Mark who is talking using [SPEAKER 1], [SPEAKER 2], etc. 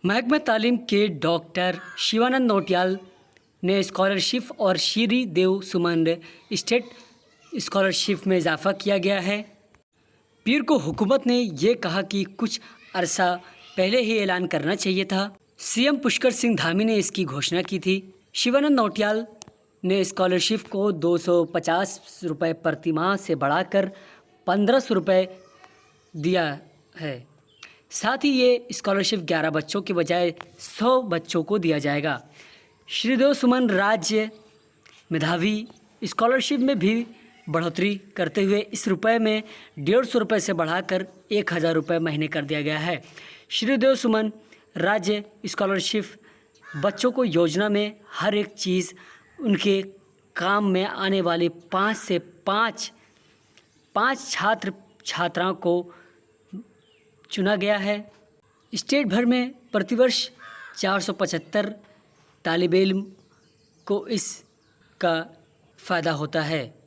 [SPEAKER 1] महकमा तालीम के डॉक्टर शिवानंद नौटियाल ने स्कॉलरशिप और श्री देव सुमन स्टेट स्कॉलरशिप में इजाफा किया गया है। पीर को हुकूमत ने ये कहा कि कुछ अरसा पहले ही ऐलान करना चाहिए था। सीएम पुष्कर सिंह धामी ने इसकी घोषणा की थी। शिवानंद नौटियाल ने स्कॉलरशिप को 250 रुपये प्रति माह से बढ़ाकर 1500 रुपये दिया है। साथ ही ये स्कॉलरशिप 11 बच्चों के बजाय 100 बच्चों को दिया जाएगा। श्रीदेव सुमन राज्य मेधावी स्कॉलरशिप में भी बढ़ोतरी करते हुए इस रुपये में 150 रुपये से बढ़ाकर 1000 रुपये महीने कर दिया गया है। श्रीदेव सुमन राज्य स्कॉलरशिप बच्चों को योजना में हर एक चीज़ उनके काम में आने वाले 5 से 5 छात्र छात्राओं को चुना गया है। स्टेट भर में प्रतिवर्ष 475 तालिब इल्म को इसका फ़ायदा होता है।